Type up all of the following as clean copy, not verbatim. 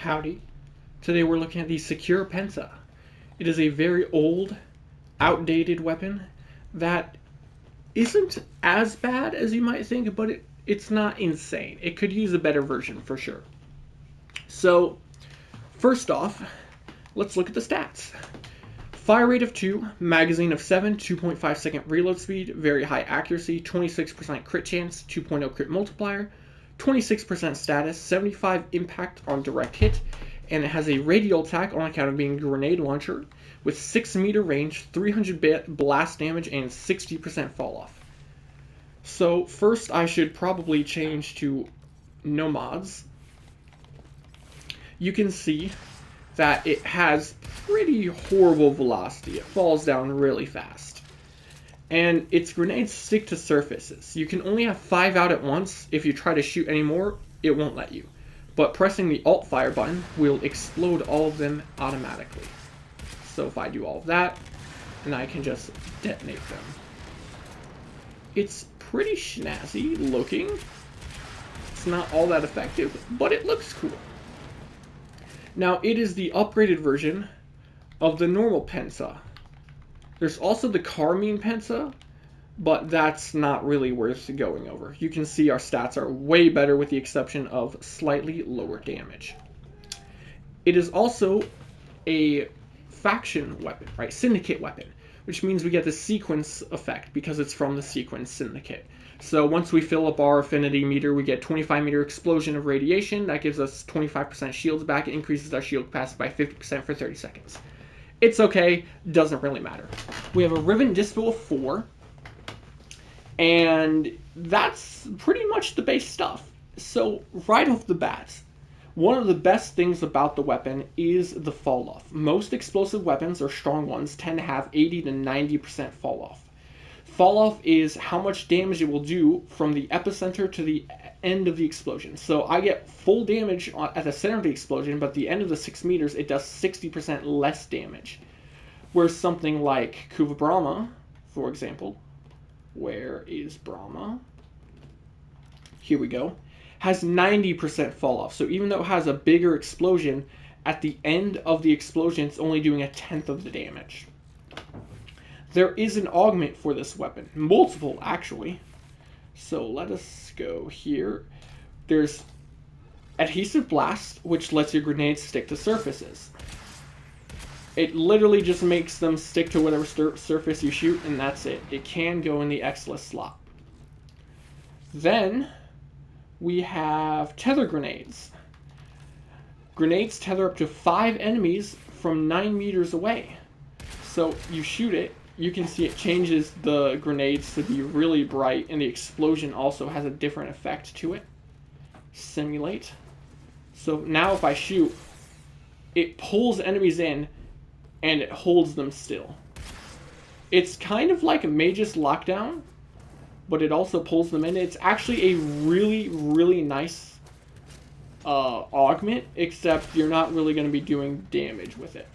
Howdy. Today we're looking at the Secura Penta. It is a very old, outdated weapon that isn't as bad as you might think, but it's not insane. It could use a better version for sure. So, first off, let's look at the stats. Fire rate of 2, magazine of 7, 2.5 second reload speed, very high accuracy, 26% crit chance, 2.0 crit multiplier, 26% status, 75 impact on direct hit, and it has a radial attack on account of being a grenade launcher with 6 meter range, 300 blast damage, and 60% fall off. So first I should probably change to no mods. You can see that it has pretty horrible velocity. It falls down really fast. And its grenades stick to surfaces. You can only have 5 out at once. If you try to shoot any more, it won't let you. But pressing the Alt fire button will explode all of them automatically. So if I do all of that, and I can just detonate them. It's pretty snazzy looking. It's not all that effective, but it looks cool. Now, it is the upgraded version of the normal Penta. There's also the Carmine Penta, but that's not really worth going over. You can see our stats are way better with the exception of slightly lower damage. It is also a faction weapon, right? Syndicate weapon, which means we get the sequence effect because it's from the sequence syndicate. So once we fill up our affinity meter, we get 25 meter explosion of radiation. That gives us 25% shields back. It increases our shield capacity by 50% for 30 seconds. It's okay, doesn't really matter. We have a Riven Dispo of 4, and that's pretty much the base stuff. So right off the bat, one of the best things about the weapon is the fall off. Most explosive weapons, or strong ones, tend to have 80 to 90% fall off. Fall off is how much damage it will do from the epicenter to the end of the explosion. So I get full damage at the center of the explosion, but at the end of the 6 meters, it does 60% less damage. Whereas something like Kuva Brahma, for example, where is Brahma? Here we go. Has 90% fall off. So even though it has a bigger explosion, at the end of the explosion, it's only doing 1/10 of the damage. There is an augment for this weapon. Multiple, actually. So let us go here. There's Adhesive Blast, which lets your grenades stick to surfaces. It literally just makes them stick to whatever surface you shoot, and that's it. It can go in the Xless slot. Then we have Tether Grenades. Grenades tether up to 5 enemies from 9 meters away. So you shoot it, you can see it changes the grenades to be really bright, and the explosion also has a different effect to it. Simulate. So now if I shoot, it pulls enemies in, and it holds them still. It's kind of like a Mage's Lockdown, but it also pulls them in. It's actually a really, really nice augment, except you're not really going to be doing damage with it.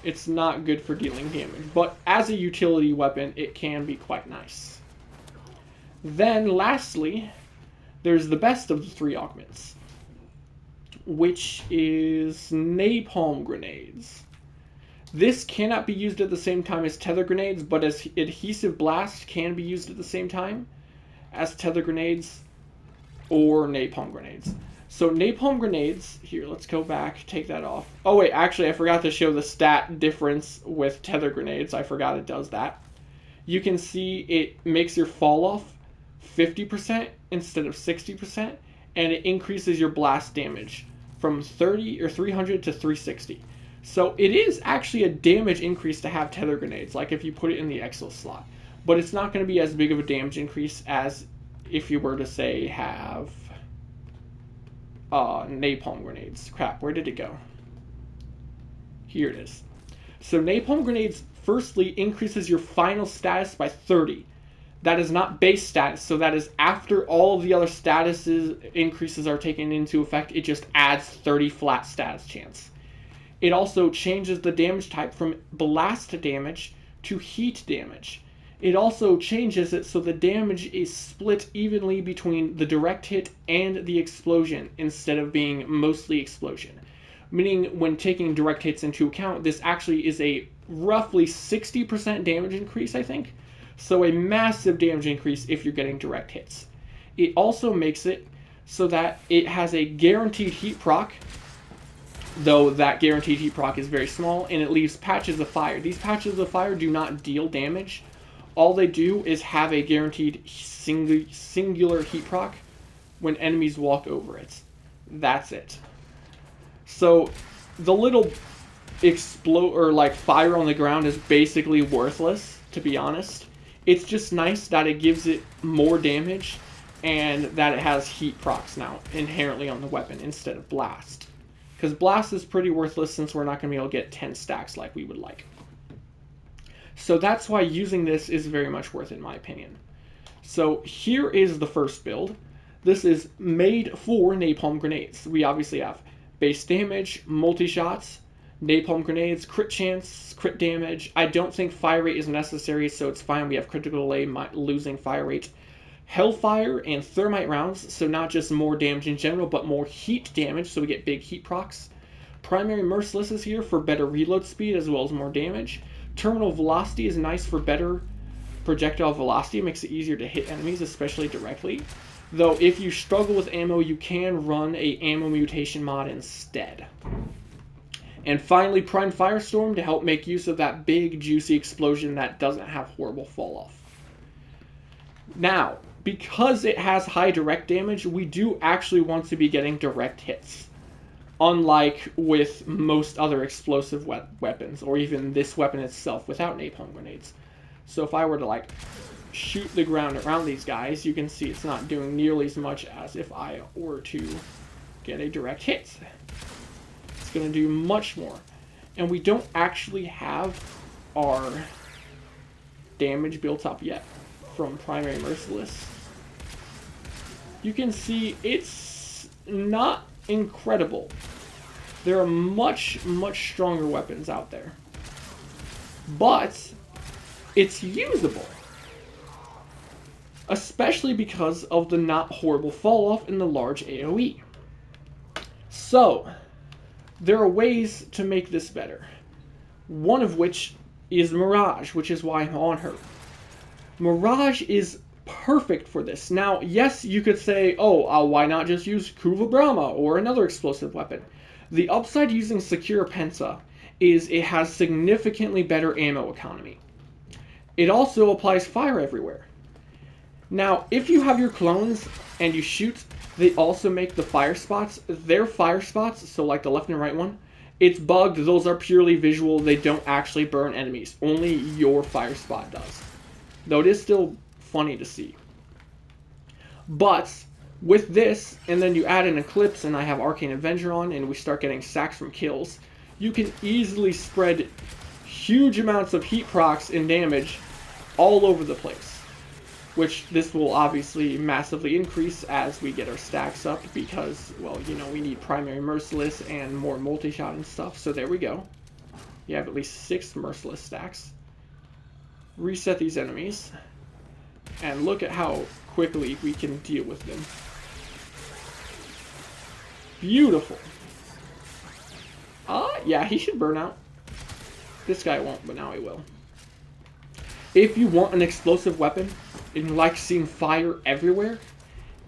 It's not good for dealing damage, but as a utility weapon, it can be quite nice. Then, lastly, there's the best of the 3 augments, which is Napalm Grenades. This cannot be used at the same time as Tether Grenades, but as Adhesive Blast can be used at the same time as Tether Grenades or Napalm Grenades. So Napalm Grenades, here, let's go back, take that off. Oh wait, actually I forgot to show the stat difference with Tether Grenades. I forgot it does that. You can see it makes your fall off 50% instead of 60%, and it increases your blast damage from 30 or 300 to 360. So it is actually a damage increase to have Tether Grenades, like if you put it in the Xless slot. But it's not going to be as big of a damage increase as if you were to, say, have Napalm Grenades. Crap, where did it go? Here it is. So Napalm Grenades, firstly, increases your final status by 30. That is not base status, so that is after all of the other statuses increases are taken into effect. It just adds 30 flat status chance. It also changes the damage type from blast damage to heat damage. It also changes it so the damage is split evenly between the direct hit and the explosion instead of being mostly explosion. meaning when taking direct hits into account, this actually is a roughly 60% damage increase, I think. So a massive damage increase if you're getting direct hits. It also makes it so that it has a guaranteed heat proc, though that guaranteed heat proc is very small, and it leaves patches of fire. These patches of fire do not deal damage. All they do is have a guaranteed singular heat proc when enemies walk over it. That's it. So the little explode or like fire on the ground is basically worthless, to be honest. It's just nice that it gives it more damage and that it has heat procs now inherently on the weapon instead of blast. Because blast is pretty worthless since we're not going to be able to get 10 stacks like we would like. So that's why using this is very much worth it in my opinion. So here is the first build. This is made for napalm grenades. We obviously have base damage, multi-shots, napalm grenades, crit chance, crit damage. I don't think fire rate is necessary, so it's fine. We have critical delay, losing fire rate. Hellfire and thermite rounds, so not just more damage in general, but more heat damage, so we get big heat procs. Primary Merciless is here for better reload speed as well as more damage. Terminal Velocity is nice for better projectile velocity. It makes it easier to hit enemies, especially directly. Though if you struggle with ammo, you can run a ammo mutation mod instead. And finally, Prime Firestorm to help make use of that big, juicy explosion that doesn't have horrible fall-off. Now, because it has high direct damage, we do actually want to be getting direct hits. Unlike with most other explosive weapons, or even this weapon itself without napalm grenades. So if I were to like shoot the ground around these guys, you can see it's not doing nearly as much as if I were to get a direct hit. It's going to do much more. And we don't actually have our damage built up yet from Primary Merciless. You can see it's not incredible. There are much, much stronger weapons out there. But it's usable. Especially because of the not horrible fall off in the large AoE. So, there are ways to make this better. One of which is Mirage, which is why I'm on her. Mirage is perfect for this. Now, yes, you could say, oh, why not just use Kuva Brahma or another explosive weapon? The upside using Secura Penta is it has significantly better ammo economy. It also applies fire everywhere. Now, if you have your clones and you shoot, they also make the fire spots. Their fire spots, so like the left and right one, it's bugged. Those are purely visual. They don't actually burn enemies. Only your fire spot does. Though it is still funny to see. But with this, and then you add an Eclipse, and I have Arcane Avenger on, and we start getting sacks from kills, you can easily spread huge amounts of heat procs and damage all over the place. Which this will obviously massively increase as we get our stacks up because, well, you know, we need Primary Merciless and more multi-shot and stuff. So there we go. You have at least 6 Merciless stacks. Reset these enemies. And look at how quickly we can deal with them. Beautiful. Yeah, he should burn out. This guy won't, but now he will. If you want an explosive weapon, and you like seeing fire everywhere,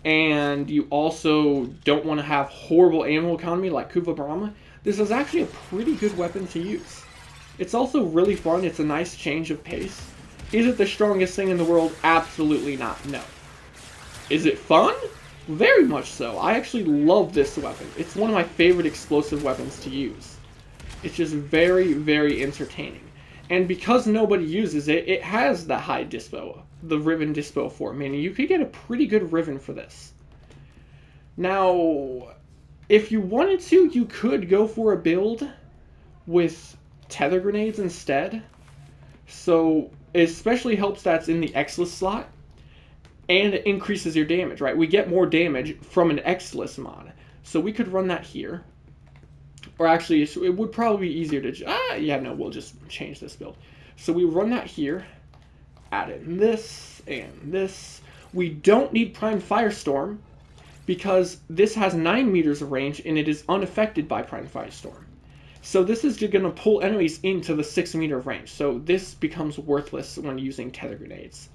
and you also don't want to have horrible ammo economy like Kuva Brahma, this is actually a pretty good weapon to use. It's also really fun. It's a nice change of pace. Is it the strongest thing in the world? Absolutely not. No. Is it fun? Very much so. I actually love this weapon. It's one of my favorite explosive weapons to use. It's just very, very entertaining. And because nobody uses it, it has the high dispo, the Riven dispo form, meaning you could get a pretty good Riven for this. Now, if you wanted to, you could go for a build with Tether grenades instead. So, it especially helps that's in the Exless slot, and it increases your damage, right? We get more damage from an Exless mod. So we could run that here. Or actually, it would probably be easier to... yeah, no, we'll just change this build. So we run that here. Add in this and this. We don't need Prime Firestorm because this has 9 meters of range and it is unaffected by Prime Firestorm. So this is going to pull enemies into the 6 meter of range. So this becomes worthless when using tether grenades.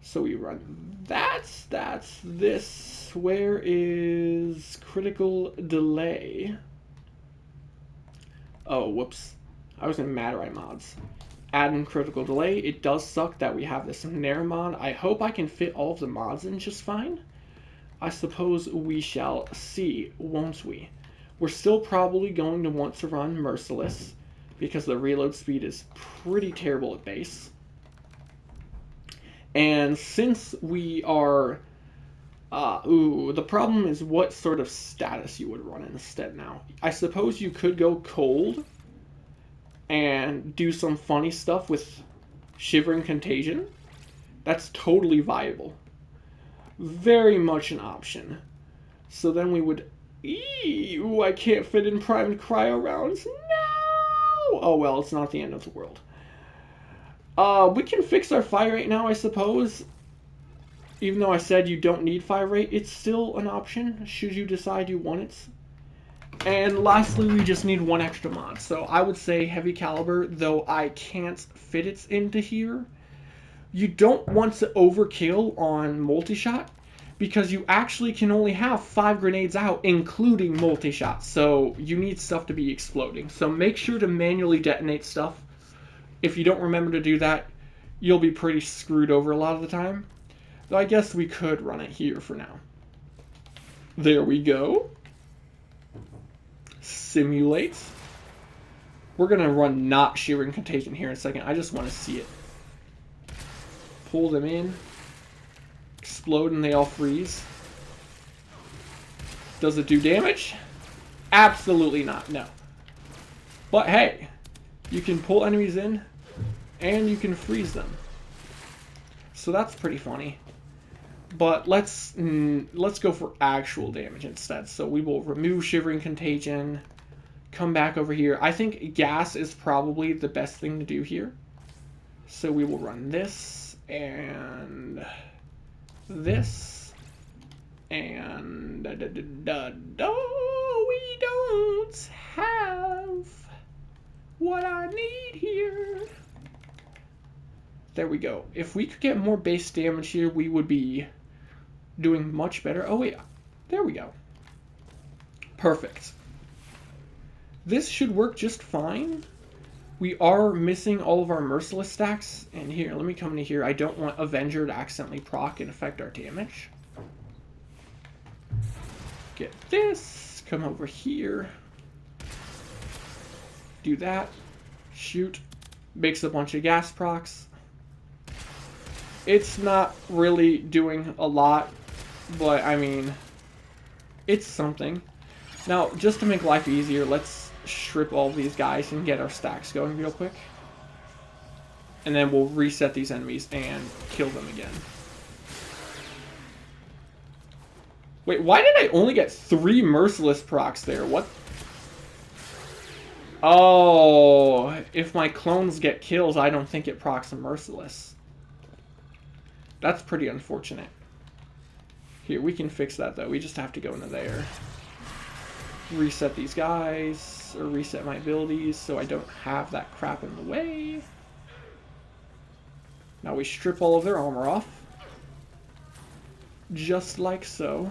So we run that's this. Where is critical delay? Oh, whoops. I was in Mad-Eye mods. Add in critical delay. It does suck that we have this Nair mod. I hope I can fit all of the mods in just fine. I suppose we shall see, won't we? We're still probably going to want to run Merciless because the reload speed is pretty terrible at base. And since we are... the problem is what sort of status you would run instead now. I suppose you could go cold and do some funny stuff with Shivering Contagion. That's totally viable. Very much an option. So then we would... Ooh, I can't fit in primed cryo rounds. No! Oh well, it's not the end of the world. We can fix our fire rate now, I suppose. Even though I said you don't need fire rate, it's still an option should you decide you want it. And lastly, we just need one extra mod. So I would say heavy caliber, though I can't fit it into here. You don't want to overkill on multi-shot because you actually can only have 5 grenades out, including multi-shot. So you need stuff to be exploding. So make sure to manually detonate stuff. If you don't remember to do that, you'll be pretty screwed over a lot of the time. Though I guess we could run it here for now. There we go. Simulate. We're going to run not Shivering Contagion here in a second. I just want to see it. Pull them in. Explode and they all freeze. Does it do damage? Absolutely not, no. But hey, you can pull enemies in and you can freeze them. So that's pretty funny. But let's go for actual damage instead. So we will remove Shivering Contagion, come back over here. I think gas is probably the best thing to do here. So we will run this and this and we don't have what I need here. There we go. If we could get more base damage here, we would be doing much better. Oh, yeah. There we go. Perfect. This should work just fine. We are missing all of our Merciless stacks. And here, let me come into here. I don't want Avenger to accidentally proc and affect our damage. Get this. Come over here. Do that. Shoot. Makes a bunch of gas procs. It's not really doing a lot, but I mean, it's something. Now, just to make life easier, let's strip all these guys and get our stacks going real quick. And then we'll reset these enemies and kill them again. Wait, why did I only get 3 Merciless procs there? What? Oh, if my clones get kills, I don't think it procs a Merciless. That's pretty unfortunate. Here, we can fix that though. We just have to go into there. Reset these guys, or reset my abilities so I don't have that crap in the way. Now we strip all of their armor off. Just like so.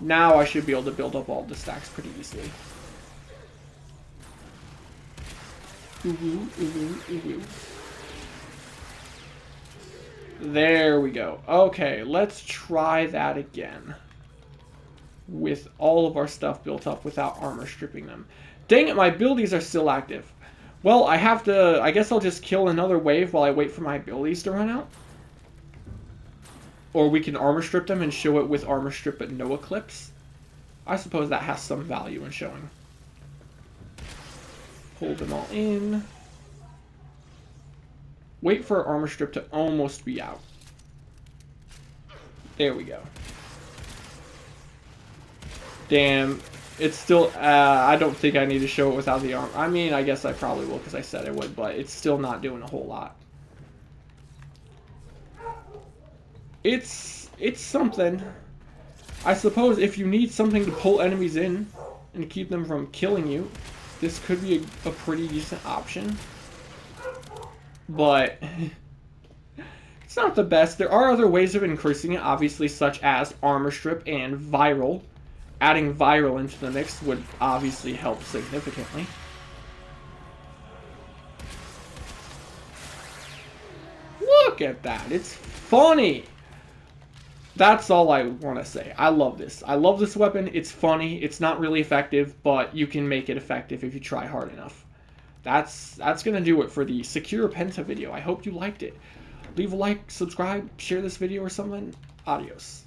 Now I should be able to build up all the stacks pretty easily. Ooh, ooh, ooh, ooh. There we go. Okay, let's try that again. With all of our stuff built up without armor stripping them. Dang it, my abilities are still active. Well, I have to... I guess I'll just kill another wave while I wait for my abilities to run out. Or we can armor strip them and show it with armor strip but no eclipse. I suppose that has some value in showing. Pull them all in. Wait for our armor strip to almost be out. There we go. Damn. It's still... I don't think I need to show it without the armor. I mean, I guess I probably will because I said I would, but it's still not doing a whole lot. It's something. I suppose if you need something to pull enemies in and keep them from killing you, this could be a pretty decent option. But it's not the best. There are other ways of increasing it, obviously, such as armor strip and viral. Adding viral into the mix would obviously help significantly. Look at that. It's funny. That's all I want to say. I love this. I love this weapon. It's funny. It's not really effective, but you can make it effective if you try hard enough. That's going to do it for the Secura Penta video. I hope you liked it. Leave a like, subscribe, share this video or something. Adios.